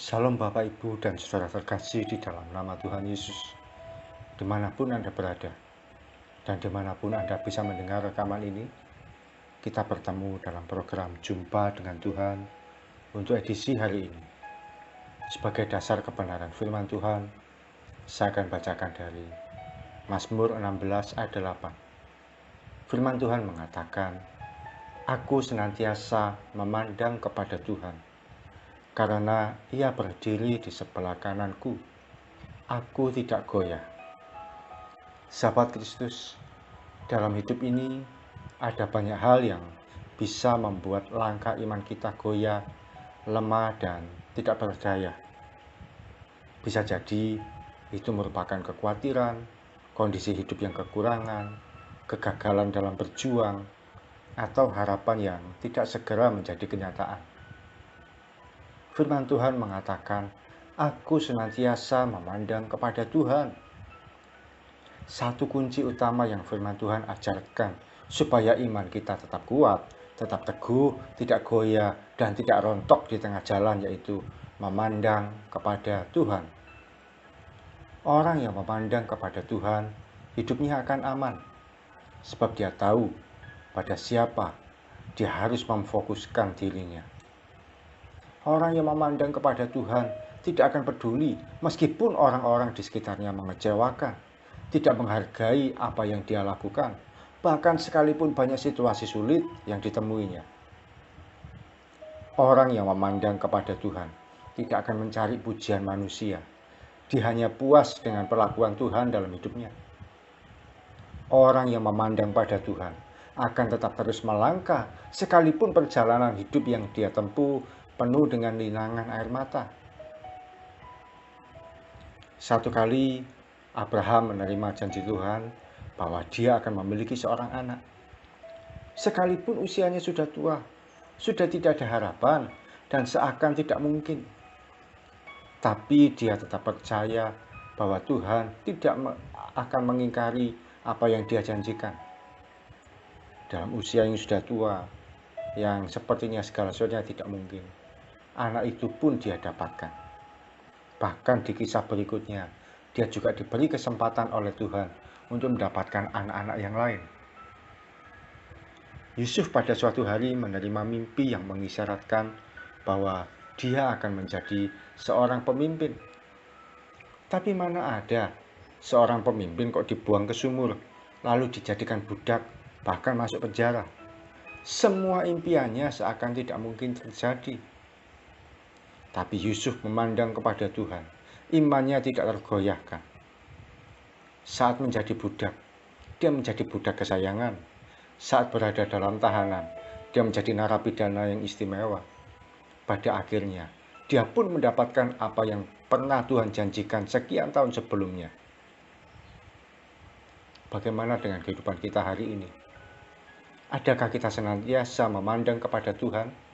Salam Bapak Ibu dan Saudara terkasih di dalam nama Tuhan Yesus. Dimanapun Anda berada dan dimanapun Anda bisa mendengar rekaman ini, kita bertemu dalam program Jumpa dengan Tuhan untuk edisi hari ini. Sebagai dasar kebenaran firman Tuhan, saya akan bacakan dari Mazmur 16 ayat 8. Firman Tuhan mengatakan, "Aku senantiasa memandang kepada Tuhan, karena Ia berdiri di sebelah kananku. Aku tidak goyah." Sahabat Kristus, dalam hidup ini ada banyak hal yang bisa membuat langkah iman kita goyah, lemah, dan tidak berdaya. Bisa jadi itu merupakan kekhawatiran, kondisi hidup yang kekurangan, kegagalan dalam berjuang, atau harapan yang tidak segera menjadi kenyataan. Firman Tuhan mengatakan, "Aku senantiasa memandang kepada Tuhan." Satu kunci utama yang firman Tuhan ajarkan supaya iman kita tetap kuat, tetap teguh, tidak goyah, dan tidak rontok di tengah jalan, yaitu memandang kepada Tuhan. Orang yang memandang kepada Tuhan, hidupnya akan aman, sebab dia tahu pada siapa dia harus memfokuskan dirinya. Orang yang memandang kepada Tuhan tidak akan peduli meskipun orang-orang di sekitarnya mengecewakan, tidak menghargai apa yang dia lakukan, bahkan sekalipun banyak situasi sulit yang ditemuinya. Orang yang memandang kepada Tuhan tidak akan mencari pujian manusia. Dia hanya puas dengan perlakuan Tuhan dalam hidupnya. Orang yang memandang pada Tuhan akan tetap terus melangkah sekalipun perjalanan hidup yang dia tempuh penuh dengan linangan air mata. Satu kali Abraham menerima janji Tuhan bahwa dia akan memiliki seorang anak. Sekalipun usianya sudah tua, sudah tidak ada harapan, dan seakan tidak mungkin. Tapi dia tetap percaya bahwa Tuhan tidak akan mengingkari apa yang dia janjikan. Dalam usia yang sudah tua, yang sepertinya segala sesuatunya tidak mungkin, anak itu pun dia dapatkan. Bahkan di kisah berikutnya, dia juga diberi kesempatan oleh Tuhan untuk mendapatkan anak-anak yang lain. Yusuf pada suatu hari menerima mimpi yang mengisyaratkan bahwa dia akan menjadi seorang pemimpin. Tapi mana ada seorang pemimpin kok dibuang ke sumur, lalu dijadikan budak, bahkan masuk penjara. Semua impiannya seakan tidak mungkin terjadi. Tapi Yusuf memandang kepada Tuhan, imannya tidak tergoyahkan. Saat menjadi budak, dia menjadi budak kesayangan. Saat berada dalam tahanan, dia menjadi narapidana yang istimewa. Pada akhirnya, dia pun mendapatkan apa yang pernah Tuhan janjikan sekian tahun sebelumnya. Bagaimana dengan kehidupan kita hari ini? Adakah kita senantiasa memandang kepada Tuhan?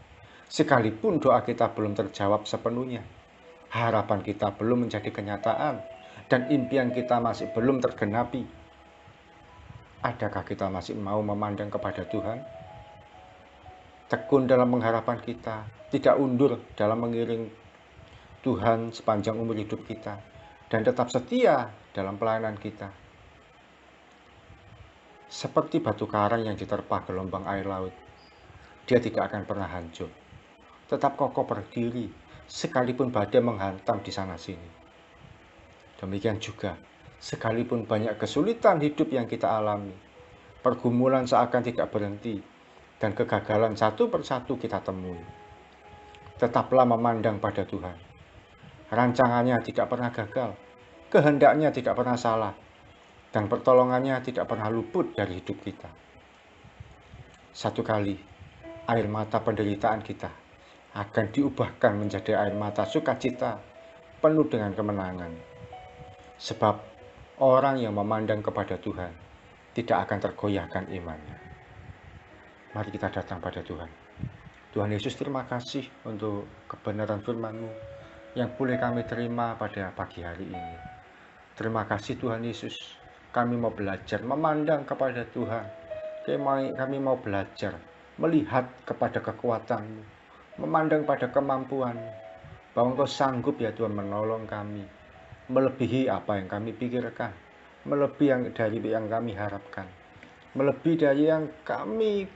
Sekalipun doa kita belum terjawab sepenuhnya, harapan kita belum menjadi kenyataan, dan impian kita masih belum tergenapi. Adakah kita masih mau memandang kepada Tuhan? Tekun dalam pengharapan kita, tidak undur dalam mengiring Tuhan sepanjang umur hidup kita, dan tetap setia dalam pelayanan kita. Seperti batu karang yang diterpa gelombang air laut, dia tidak akan pernah hancur, tetap kokoh berdiri sekalipun badai menghantam di sana-sini. Demikian juga, sekalipun banyak kesulitan hidup yang kita alami, pergumulan seakan tidak berhenti, dan kegagalan satu persatu kita temui, tetaplah memandang pada Tuhan. Rancangannya tidak pernah gagal, kehendaknya tidak pernah salah, dan pertolongannya tidak pernah luput dari hidup kita. Satu kali, air mata penderitaan kita akan diubahkan menjadi air mata sukacita penuh dengan kemenangan. Sebab orang yang memandang kepada Tuhan tidak akan tergoyahkan imannya. Mari kita datang pada Tuhan. Tuhan Yesus, terima kasih untuk kebenaran firman-Mu yang boleh kami terima pada pagi hari ini. Terima kasih Tuhan Yesus, kami mau belajar memandang kepada Tuhan. Kami mau belajar melihat kepada kekuatan-Mu, memandang pada kemampuan-Mu, bahwa Engkau sanggup ya Tuhan menolong kami, melebihi apa yang kami pikirkan, melebihi dari yang kami harapkan, melebihi dari yang kami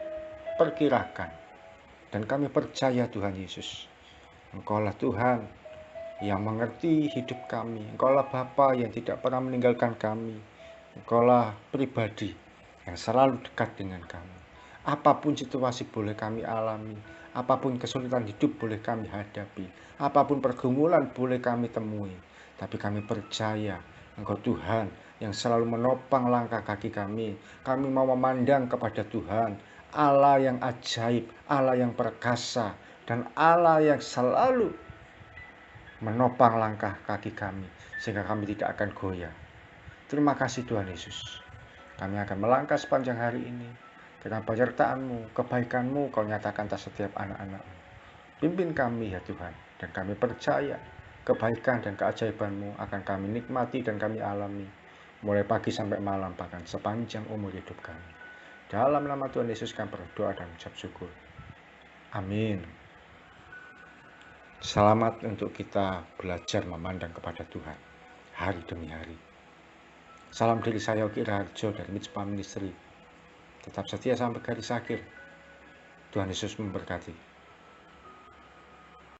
perkirakan. Dan kami percaya Tuhan Yesus, Engkaulah Tuhan yang mengerti hidup kami. Engkaulah Bapa yang tidak pernah meninggalkan kami. Engkaulah pribadi yang selalu dekat dengan kami. Apapun situasi boleh kami alami, apapun kesulitan hidup boleh kami hadapi, apapun pergumulan boleh kami temui, tapi kami percaya Engkau Tuhan yang selalu menopang langkah kaki kami. Kami mau memandang kepada Tuhan, Allah yang ajaib, Allah yang perkasa, dan Allah yang selalu menopang langkah kaki kami, sehingga kami tidak akan goyah. Terima kasih Tuhan Yesus. Kami akan melangkah sepanjang hari ini dengan penyertaan-Mu, kebaikan-Mu Kau nyatakan atas setiap anak-anak-Mu. Pimpin kami ya Tuhan, dan kami percaya kebaikan dan keajaiban-Mu akan kami nikmati dan kami alami, mulai pagi sampai malam, bahkan sepanjang umur hidup kami. Dalam nama Tuhan Yesus kami berdoa dan ucap syukur. Amin. Selamat untuk kita belajar memandang kepada Tuhan hari demi hari. Salam dari saya Oki Raharjo dari Mitspa Ministry. Tetap setia sampai garis akhir. Tuhan Yesus memberkati.